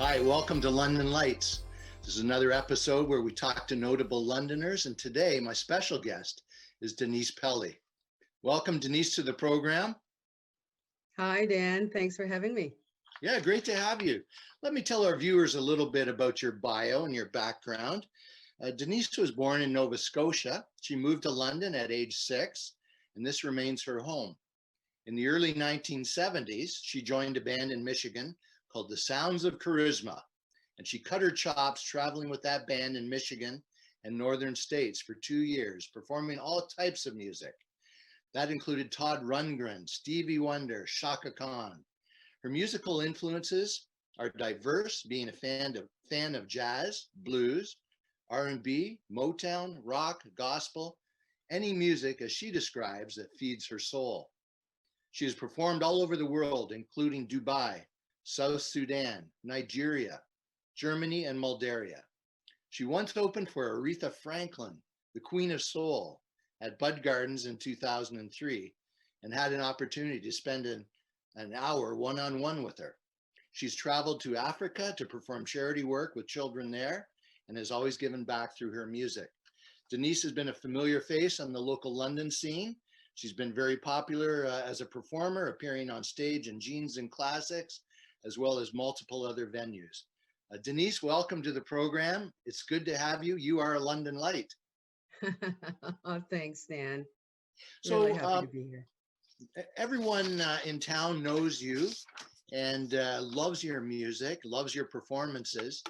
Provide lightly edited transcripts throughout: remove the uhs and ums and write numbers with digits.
Hi, welcome to London Lights. This is another episode where we talk to notable Londoners, and today my special guest is Denise Pelley. Welcome, Denise, to the program. Hi, Dan. Thanks for having me. Yeah, great to have you. Let me tell our viewers a little bit about your bio and your background. Denise was born in Nova Scotia. She moved to London at age 6, and this remains her home. In the early 1970s, she joined a band in Michigan called the Sounds of Charisma, and she cut her chops traveling with that band in Michigan and northern states for 2 years, performing all types of music. That included Todd Rundgren, Stevie Wonder, Chaka Khan. Her musical influences are diverse, being a fan of jazz, blues, R&B, Motown, rock, gospel, any music, as she describes, that feeds her soul. She has performed all over the world, including Dubai, South Sudan, Nigeria, Germany, and Moldavia. She once opened for Aretha Franklin, the Queen of Soul, at Bud Gardens in 2003, and had an opportunity to spend an hour one-on-one with her. She's traveled to Africa to perform charity work with children there and has always given back through her music. Denise has been a familiar face on the local London scene. She's been very popular as a performer, appearing on stage in Jeans and Classics, as well as multiple other venues. Denise, welcome to the program. It's good to have you. You are a London Light. Oh, thanks, Dan. Really So happy to be here. everyone in town knows you and loves your music, loves your performances.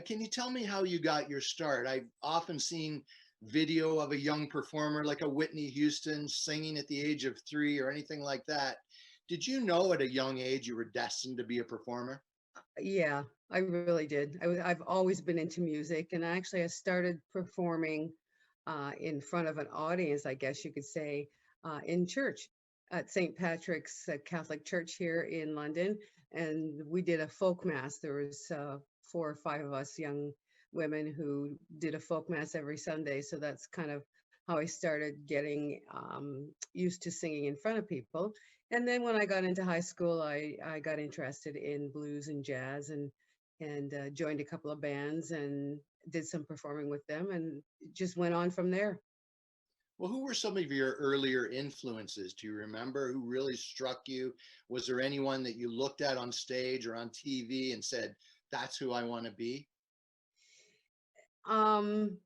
Can you tell me how you got your start? I've often seen video of a young performer like a Whitney Houston singing at the age of 3 or anything like that. Did you know at a young age you were destined to be a performer? Yeah, I really did. I've always been into music, and actually, I started performing in front of an audience, I guess you could say, in church at St. Patrick's Catholic Church here in London. And we did a folk mass. There was 4 or 5 of us young women who did a folk mass every Sunday. So that's kind of how I started getting used to singing in front of people. And then when I got into high school, I got interested in blues and jazz and joined a couple of bands and did some performing with them and just went on from there. Well, who were some of your earlier influences? Do you remember who really struck you? Was there anyone that you looked at on stage or on TV and said, that's who I want to be? Um,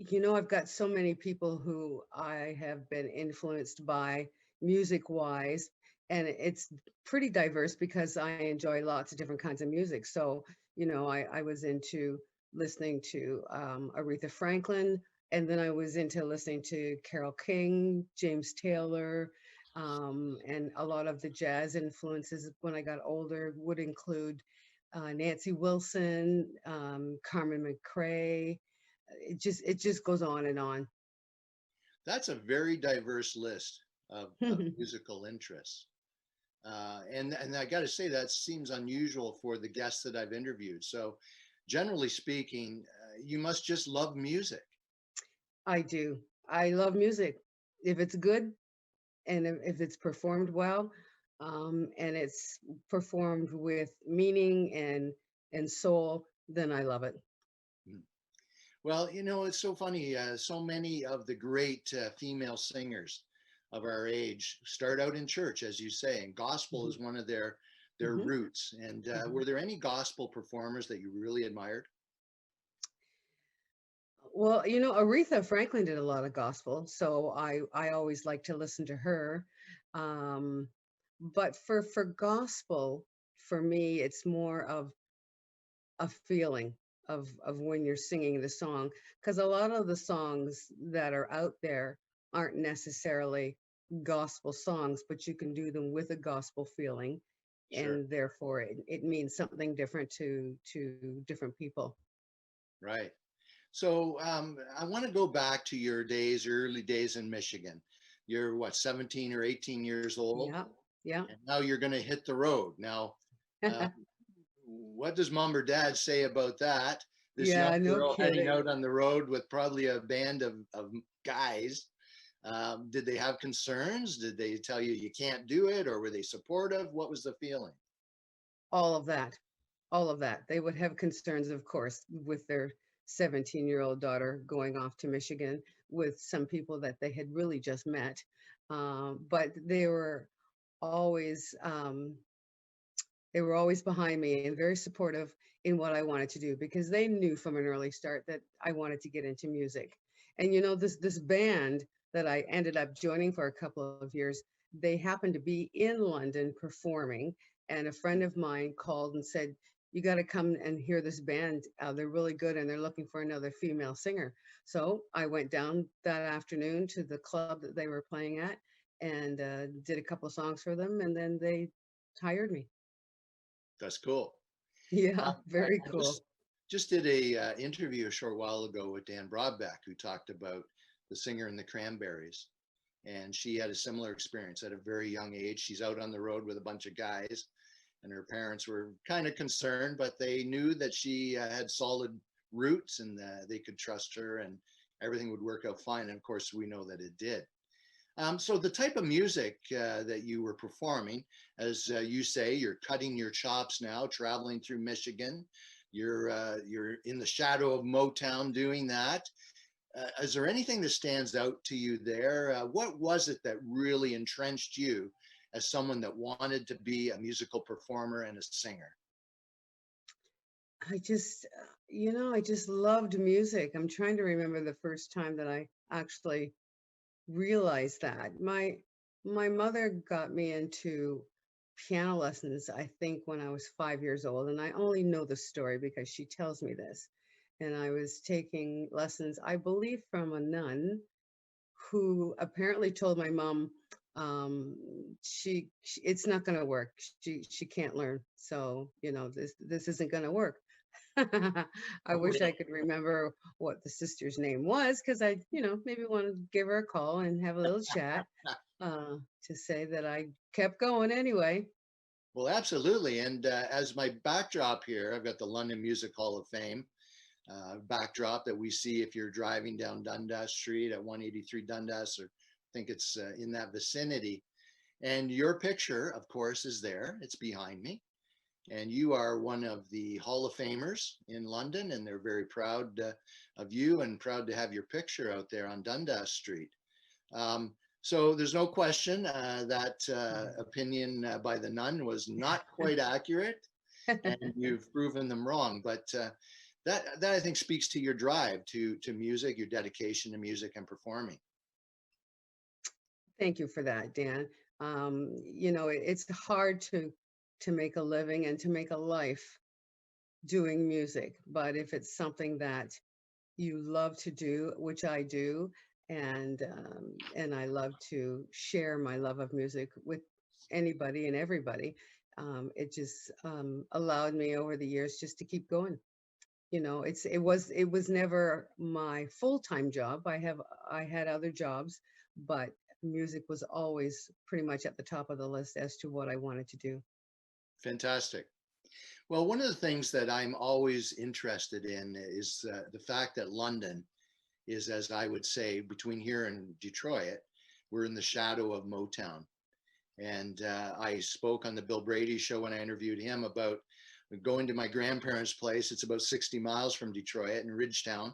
I've got so many people who I have been influenced by music wise, and it's pretty diverse because I enjoy lots of different kinds of music. So, I was into listening to Aretha Franklin, and then I was into listening to Carole King, James Taylor, and a lot of the jazz influences when I got older would include Nancy Wilson, Carmen McRae. It just goes on and on. That's a very diverse list of musical interests. And I got to say, that seems unusual for the guests that I've interviewed. So, generally speaking, you must just love music. I do. I love music. If it's good and if it's performed well, and it's performed with meaning and soul, then I love it. Hmm. Well, it's so funny. So many of the great female singers of our age start out in church, as you say, and gospel Mhm, is one of their mhm, roots. And mhm. were there any gospel performers that you really admired? Well, Aretha Franklin did a lot of gospel, so I always like to listen to her. Um, but for gospel, for me, it's more of a feeling of when you're singing the song, because a lot of the songs that are out there aren't necessarily gospel songs, but you can do them with a gospel feeling, Sure. and therefore it means something different to different people. Right. So I want to go back to your days, early days in Michigan. You're what, 17 or 18 years old, Yeah, yeah. and now you're going to hit the road. Now, uh, what does mom or dad say about that? This young Yeah, no girl heading kidding. out on the road with probably a band of guys. Did they have concerns? Did they tell you you can't do it, or were they supportive? What was the feeling? All of that. all of that. They would have concerns, of course, with their 17-year-old daughter going off to Michigan with some people that they had really just met. But always um, they were always behind me and very supportive in what I wanted to do, because they knew from an early start that I wanted to get into music. And this band that I ended up joining for a couple of years, they happened to be in London performing, and a friend of mine called and said, "You got to come and hear this band. They're really good, and they're looking for another female singer." So I went down that afternoon to the club that they were playing at, and did a couple of songs for them, and then they hired me. That's cool. Yeah, very I cool. just did a interview a short while ago with Dan Broadbeck, who talked about the singer in the Cranberries, and she had a similar experience at a very young age. She's out on the road with a bunch of guys, and her parents were kind of concerned, but they knew that she had solid roots and they could trust her, and everything would work out fine. And of course, we know that it did. So the type of music that you were performing, as you say, you're cutting your chops now, traveling through Michigan. You're in the shadow of Motown doing that. Is there anything that stands out to you there? What was it that really entrenched you as someone that wanted to be a musical performer and a singer? I just loved music. I'm trying to remember the first time that I actually realized that. My mother got me into piano lessons, I think, when I was 5 years old, and I only know the story because she tells me this. And I was taking lessons, I believe, from a nun who apparently told my mom, it's not going to work. She can't learn. So, this isn't going to work. I Oh, wish I really? could remember what the sister's name was, because I, maybe want to give her a call and have a little chat, to say that I kept going anyway. Well, absolutely. And as my backdrop here, I've got the London Music Hall of Fame backdrop that we see if you're driving down Dundas Street at 183 Dundas, or I think it's in that vicinity. And your picture, of course, is there. It's behind me. And you are one of the Hall of Famers in London, and they're very proud of you and proud to have your picture out there on Dundas Street. So there's no question that opinion by the nun was not quite accurate, and you've proven them wrong. But that I think speaks to your drive to music, your dedication to music and performing. Thank you for that, Dan. It's hard to make a living and to make a life doing music, but if it's something that you love to do, which I do, and I love to share my love of music with anybody and everybody, it just allowed me over the years just to keep going. It was never my full-time job. I had other jobs, but music was always pretty much at the top of the list as to what I wanted to do. Fantastic. Well, one of the things that I'm always interested in is the fact that London is, as I would say, between here and Detroit, we're in the shadow of Motown. And I spoke on the Bill Brady show when I interviewed him about going to my grandparents' place. It's about 60 miles from Detroit in Ridgetown.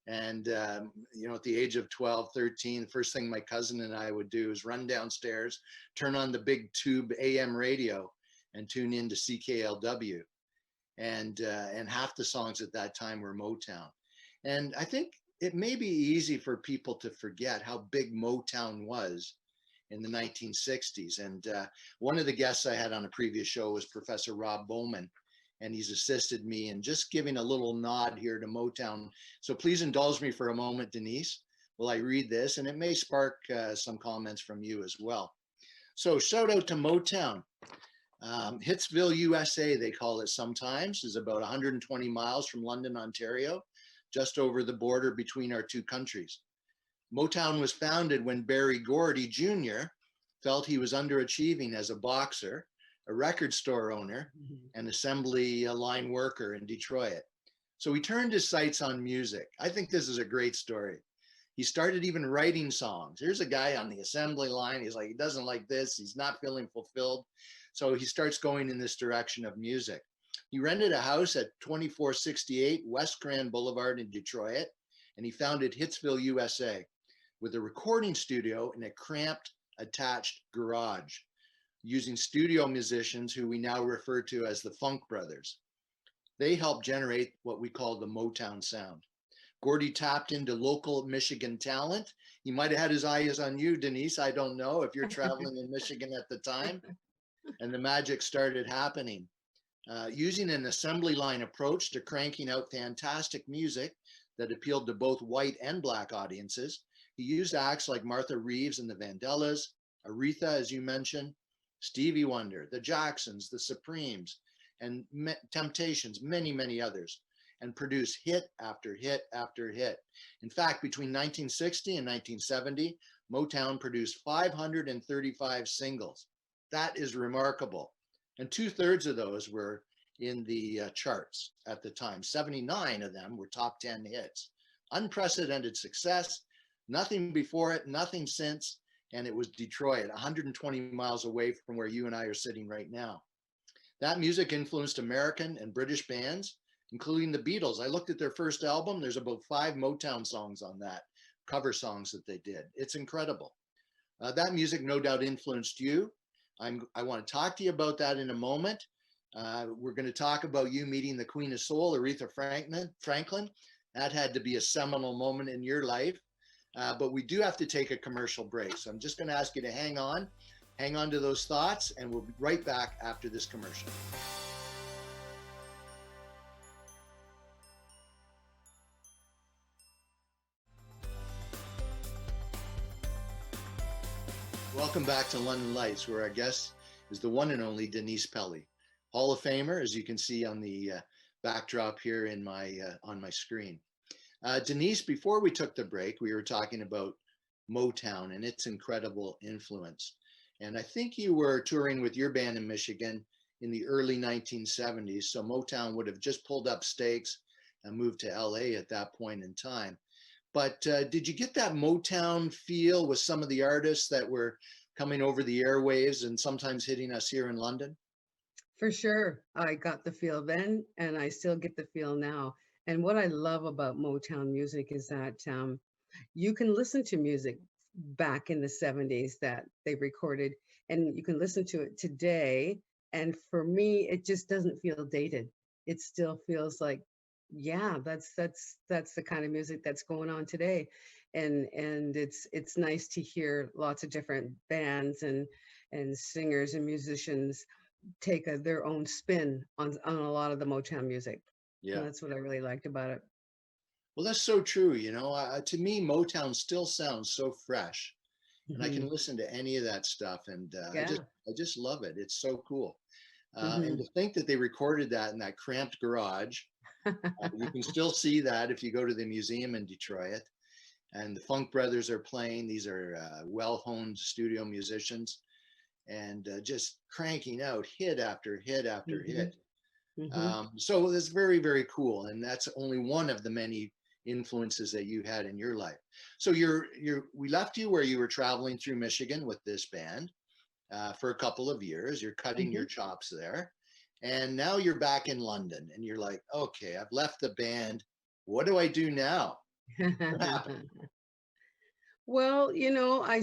And, at the age of 12, 13, the first thing my cousin and I would do is run downstairs, turn on the big tube AM radio and tune in to CKLW. And half the songs at that time were Motown. And I think it may be easy for people to forget how big Motown was in the 1960s. And one of the guests I had on a previous show was Professor Rob Bowman, and he's assisted me in just giving a little nod here to Motown. So please indulge me for a moment, Denise, while I read this, and it may spark some comments from you as well. So shout out to Motown. Hitsville, USA, they call it sometimes, is about 120 miles from London, Ontario, just over the border between our two countries. Motown was founded when Berry Gordy Jr. felt he was underachieving as a boxer, a record store owner, and assembly line worker in Detroit. So he turned his sights on music. I think this is a great story. He started even writing songs. Here's a guy on the assembly line. He's like, he doesn't like this. He's not feeling fulfilled. So he starts going in this direction of music. He rented a house at 2468 West Grand Boulevard in Detroit, and he founded Hitsville, USA, with a recording studio in a cramped attached garage, using studio musicians who we now refer to as the Funk Brothers. They helped generate what we call the Motown sound. Gordy tapped into local Michigan talent. He might have had his eyes on you, Denise. I don't know if you're traveling in Michigan at the time. And the magic started happening. Using an assembly line approach to cranking out fantastic music that appealed to both white and black audiences, he used acts like Martha Reeves and the Vandellas, Aretha, as you mentioned, Stevie Wonder, the Jacksons, the Supremes, and Temptations, many, many others, and produced hit after hit after hit. In fact, between 1960 and 1970, Motown produced 535 singles. That is remarkable. And 2/3 of those were in the charts at the time. 79 of them were top 10 hits. Unprecedented success, nothing before it, nothing since, and it was Detroit, 120 miles away from where you and I are sitting right now. That music influenced American and British bands, including the Beatles. I looked at their first album. There's about 5 Motown songs on that, cover songs that they did. It's incredible. That music no doubt influenced you. I want to talk to you about that in a moment. We're going to talk about you meeting the Queen of Soul, Aretha Franklin. That had to be a seminal moment in your life. But we do have to take a commercial break. So I'm just going to ask you to hang on to those thoughts, and we'll be right back after this commercial. Welcome back to London Lights, where our guest is the one and only Denise Pelley, Hall of Famer, as you can see on the backdrop here in on my screen. Denise, before we took the break, we were talking about Motown and its incredible influence. And I think you were touring with your band in Michigan in the early 1970s. So Motown would have just pulled up stakes and moved to LA at that point in time. But did you get that Motown feel with some of the artists that were coming over the airwaves and sometimes hitting us here in London? For sure. I got the feel then, and I still get the feel now. And what I love about Motown music is that you can listen to music back in the 70s that they recorded, and you can listen to it today. And for me, it just doesn't feel dated. It still feels like, yeah, that's the kind of music that's going on today. And it's nice to hear lots of different bands and singers and musicians take their own spin on a lot of the Motown music. Yeah. And that's what I really liked about it. Well, that's so true. You know, to me, Motown still sounds so fresh, and I can listen to any of that stuff, and Yeah. I just love it. It's so cool. And to think that they recorded that in that cramped garage, you can still see that if you go to the museum in Detroit. And the Funk Brothers are playing. These are well-honed studio musicians, and just cranking out hit after hit after hit. So it's very, very cool. And that's only one of the many influences that you had in your life. So we left you where you were traveling through Michigan with this band for a couple of years. You're cutting your chops there. And now you're back in London and you're like, okay, I've left the band. What do I do now? What happened? Well, you know, I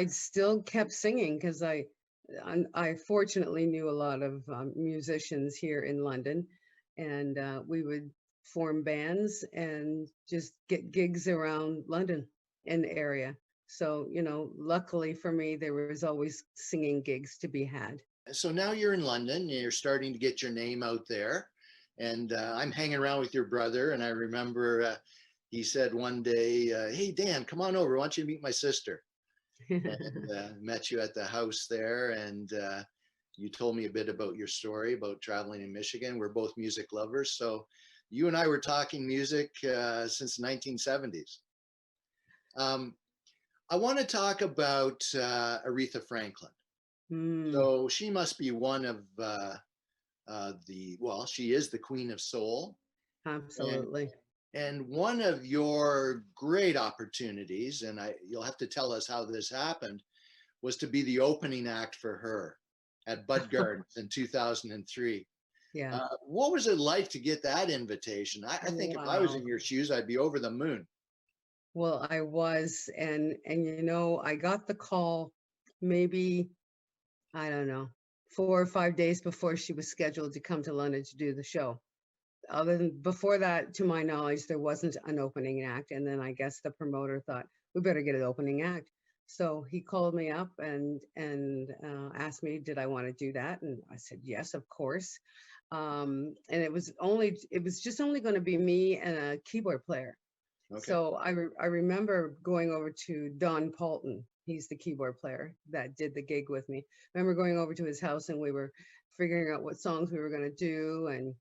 still kept singing because I fortunately knew a lot of musicians here in London, and we would form bands and just get gigs around London and the area. So, you know, luckily for me, there was always singing gigs to be had. So now you're in London, you're starting to get your name out there, and I'm hanging around with your brother, and I remember he said one day, hey, Dan, come on over. I want you to meet my sister. And met you at the house there, and you told me a bit about your story about traveling in Michigan. We're both music lovers, so you and I were talking music since the 1970s. I want to talk about Aretha Franklin. So she must be one of she is the Queen of Soul. Absolutely. And one of your great opportunities, and you'll have to tell us how this happened, was to be the opening act for her at Bud Gardens in 2003. Yeah. What was it like to get that invitation? I think if I was Wow. in your shoes, I'd be over the moon. Well, I was, and I got the call maybe, I don't know, 4 or 5 days before she was scheduled to come to London to do the show. Other than before that, to my knowledge, there wasn't an opening act. And then I guess the promoter thought we better get an opening act. So he called me up and asked me, did I want to do that? And I said, yes, of course. And it was just only going to be me and a keyboard player. Okay. So I remember going over to Don Paulton. He's the keyboard player that did the gig with me. I remember going over to his house and we were figuring out what songs we were going to do and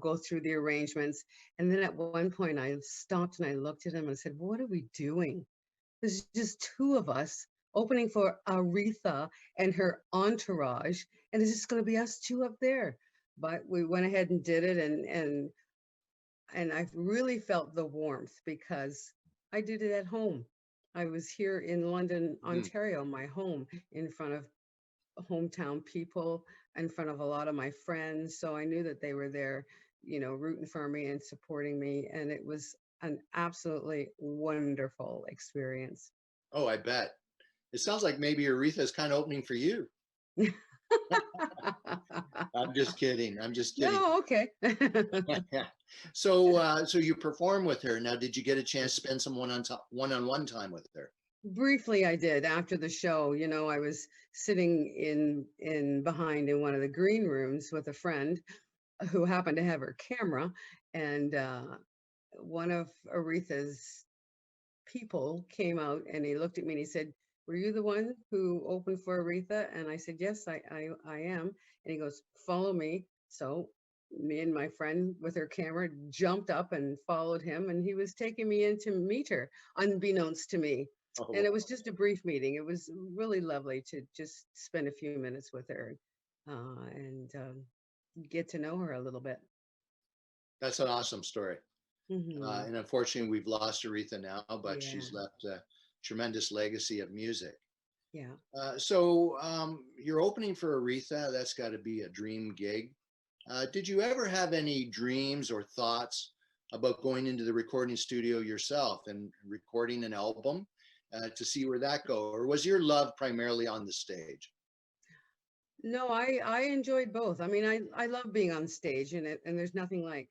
go through the arrangements. And then at one point I stopped and I looked at him and said, what are we doing? There's just two of us opening for Aretha and her entourage, and it's just going to be us two up there. But we went ahead and did it, and I really felt the warmth because I did it at home. I was here in London, Mm. Ontario, my home, in front of hometown people, in front of a lot of my friends. So I knew that they were there, rooting for me and supporting me. And it was an absolutely wonderful experience. Oh, I bet. It sounds like maybe Aretha's kind of opening for you. I'm just kidding. I'm just kidding. No, okay. So you perform with her. Now, did you get a chance to spend some one-on-one time with her? Briefly, I did after the show. I was sitting in behind in one of the green rooms with a friend who happened to have her camera, and one of Aretha's people came out and he looked at me and he said, were you the one who opened for Aretha? And I said, yes, I am. And he goes, follow me. So me and my friend with her camera jumped up and followed him, and he was taking me in to meet her, unbeknownst to me. Oh, And it was just a brief meeting. It was really lovely to just spend a few minutes with her and get to know her a little bit. that's an awesome story. Hmm. And unfortunately, we've lost Aretha now, but Yeah, she's left a tremendous legacy of music. yeah. So you're opening for Aretha. That's got to be a dream gig. Did you ever have any dreams or thoughts about going into the recording studio yourself and recording an album to see where that go? Or was your love primarily on the stage? No, I enjoyed both. I mean, I love being on stage, and there's nothing like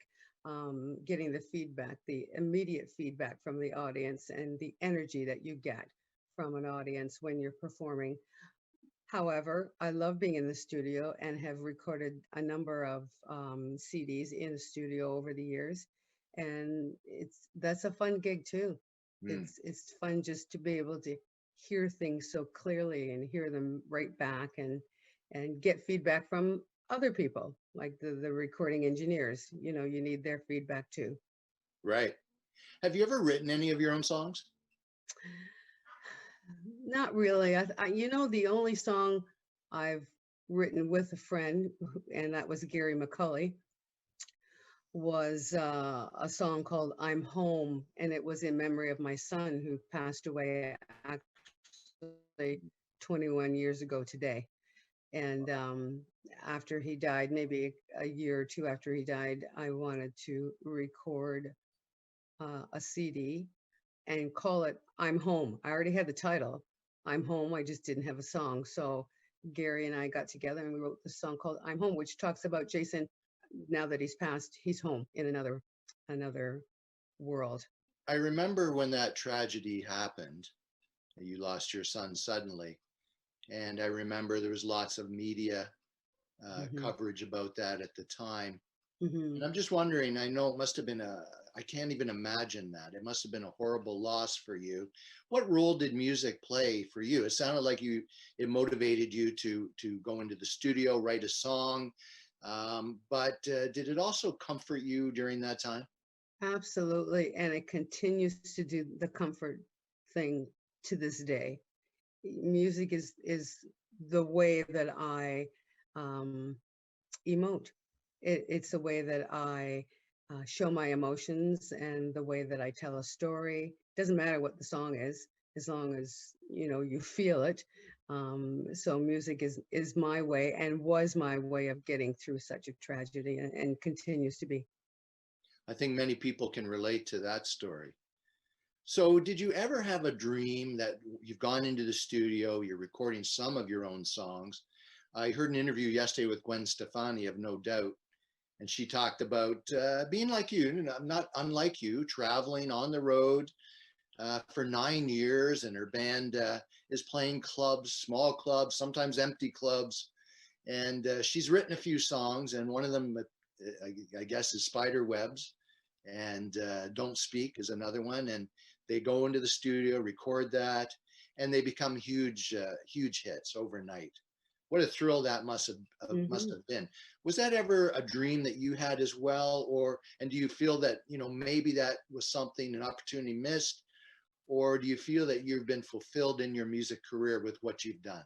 getting the feedback, the immediate feedback from the audience, and the energy that you get from an audience when you're performing. However, I love being in the studio and have recorded a number of CDs in the studio over the years, and that's a fun gig too. Hmm. It's fun just to be able to hear things so clearly and hear them right back and get feedback from other people like the recording engineers. You need their feedback too. Right. Have you ever written any of your own songs? Not really. The only song I've written with a friend, and that was Gary McCully, was a song called I'm Home, and it was in memory of my son who passed away actually 21 years ago today. And after he died, maybe a year or two after he died, I wanted to record a CD and call it I'm Home. I already had the title, I'm Home. I just didn't have a song. So Gary and I got together and we wrote this song called I'm Home, which talks about Jason. Now that he's passed, he's home in another world. I remember when that tragedy happened, you lost your son suddenly. And I remember there was lots of media Hmm. coverage about that at the time. Hmm. And I'm just wondering, I know it must have been I can't even imagine that. It must have been a horrible loss for you. What role did music play for you? It sounded like it motivated you to go into the studio, write a song. But did it also comfort you during that time? Absolutely. And it continues to do the comfort thing to this day. Music is the way that I um, emote. It's the way that I show my emotions and the way that I tell a story. Doesn't matter what the song is, as long as you feel it. So music is my way and was my way of getting through such a tragedy, and continues to be. I think many people can relate to that story. So, did you ever have a dream that you've gone into the studio, you're recording some of your own songs? I heard an interview yesterday with Gwen Stefani of No Doubt, and she talked about being like you, not unlike you, traveling on the road for 9 years, and her band is playing clubs, small clubs, sometimes empty clubs. And she's written a few songs, and one of them, I guess, is Spider Webs, and Don't Speak is another one. And they go into the studio, record that, and they become huge hits overnight. What a thrill that must Hmm. have been. Was that ever a dream that you had as well, or and do you feel that maybe that was something, an opportunity missed, or do you feel that you've been fulfilled in your music career with what you've done?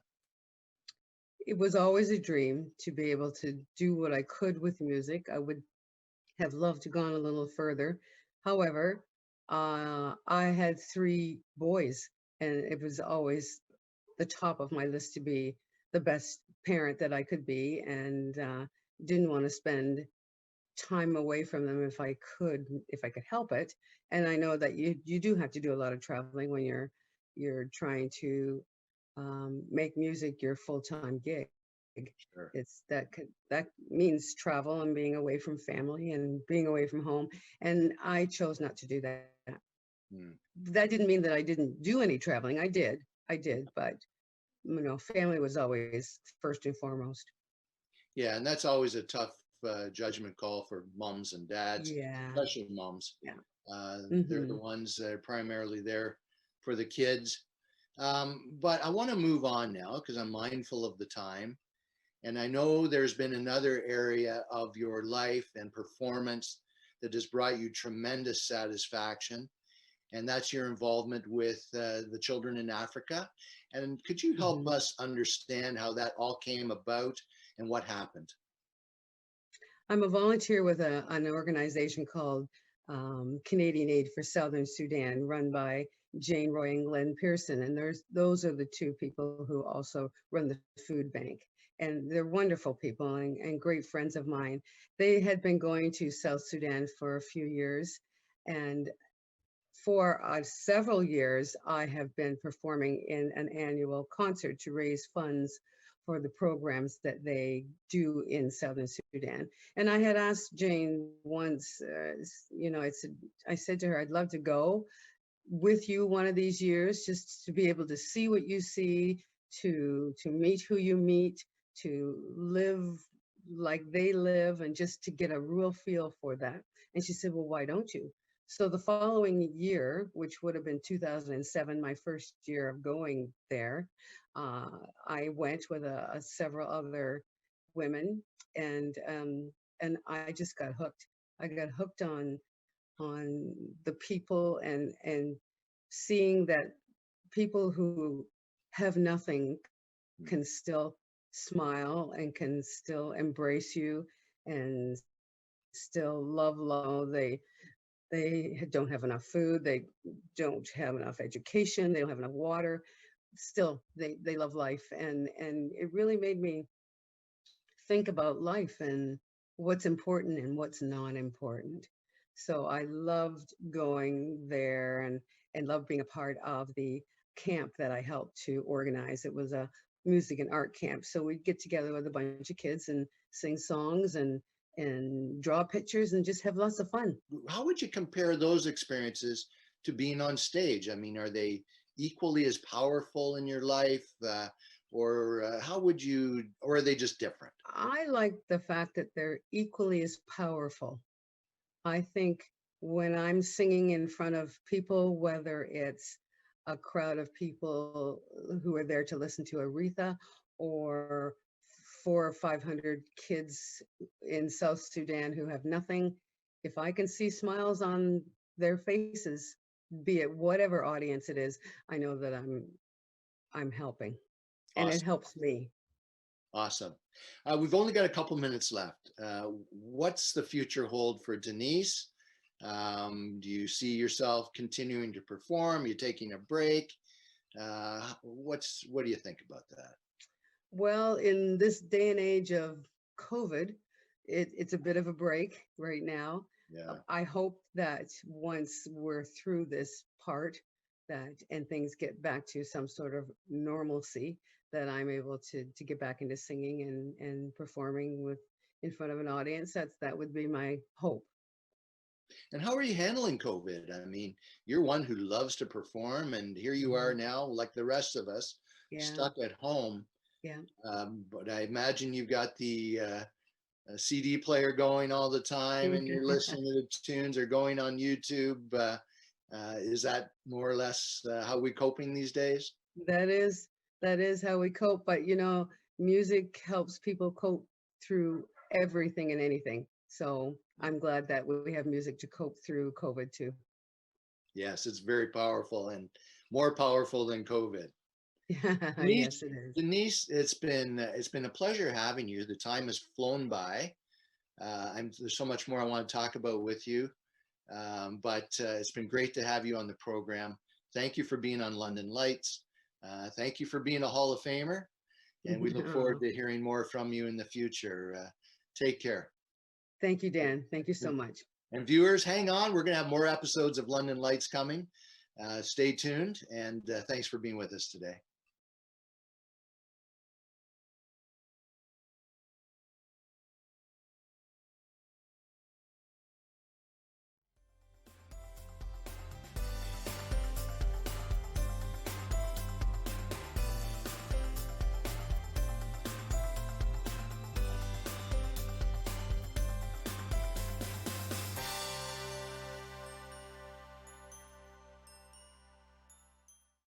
It was always a dream to be able to do what I could with music. I would have loved to gone a little further. However, I had three boys, and it was always the top of my list to be the best parent that I could be, and didn't want to spend time away from them if I could help it. And I know that you do have to do a lot of traveling when you're trying to make music your full-time gig. Sure. That means travel and being away from family and being away from home. And I chose not to do that. Hmm. That didn't mean that I didn't do any traveling. I did, but family was always first and foremost. Yeah, and that's always a tough judgment call for moms and dads, Yeah, especially moms. yeah. They're the Hmm. ones that are primarily there for the kids. But I want to move on now because I'm mindful of the time. And I know there's been another area of your life and performance that has brought you tremendous satisfaction, and that's your involvement with the children in Africa. And could you help Hmm. us understand how that all came about and what happened? I'm a volunteer with an organization called Canadian Aid for Southern Sudan, run by Jane Roy and Glenn Pearson. And those are the two people who also run the food bank. And they're wonderful people and great friends of mine. They had been going to South Sudan for a few years. And for several years, I have been performing in an annual concert to raise funds for the programs that they do in Southern Sudan. And I had asked Jane once, I said to her, I'd love to go with you one of these years, just to be able to see what you see, to meet who you meet, to live like they live, and just to get a real feel for that. And she said, well, why don't you? So the following year, which would have been 2007, my first year of going there, uh, I went with several other women, and I just got hooked. I got hooked on the people, and seeing that people who have nothing can still smile and can still embrace you and still love. They don't have enough food, they don't have enough education, they don't have enough water. Still, they love life, and it really made me think about life and what's important and what's not important. So I loved going there, and loved being a part of the camp that I helped to organize. It was a music and art camp. So we'd get together with a bunch of kids and sing songs and draw pictures and just have lots of fun. How would you compare those experiences to being on stage? I mean, are they equally as powerful in your life, or how would you, or are they just different? I like the fact that they're equally as powerful. I think when I'm singing in front of people, whether it's a crowd of people who are there to listen to Aretha, or 400 or 500 kids in South Sudan who have nothing, if I can see smiles on their faces, be it whatever audience it is, I know that I'm helping, and it Awesome. helps me. Awesome. We've only got a couple minutes left. What's the future hold for Denise? Do you see yourself continuing to perform? Are you taking a break? What do you think about that? Well, in this day and age of COVID, it's a bit of a break right now. Yeah. I hope that once we're through this part, that and things get back to some sort of normalcy, that I'm able to get back into singing and performing with in front of an audience. That would be my hope. And how are you handling COVID? I mean, you're one who loves to perform, and here you are Mhm. now, like the rest of us, Yeah, stuck at home. yeah. But I imagine you've got the CD player going all the time, and you're listening to the tunes or going on YouTube. Is that more or less how we coping these days? That is that is how we cope. But music helps people cope through everything and anything. So I'm glad that we have music to cope through COVID too. Yes, it's very powerful and more powerful than COVID. Yes, Denise, it is. Denise, it's been a pleasure having you. The time has flown by. There's so much more I want to talk about with you, but it's been great to have you on the program. Thank you for being on London Lights. Thank you for being a Hall of Famer, and we look forward Oh, to hearing more from you in the future. Take care. thank you, Dan. Thank you so much. And viewers, hang on. We're going to have more episodes of London Lights coming. Stay tuned, and thanks for being with us today.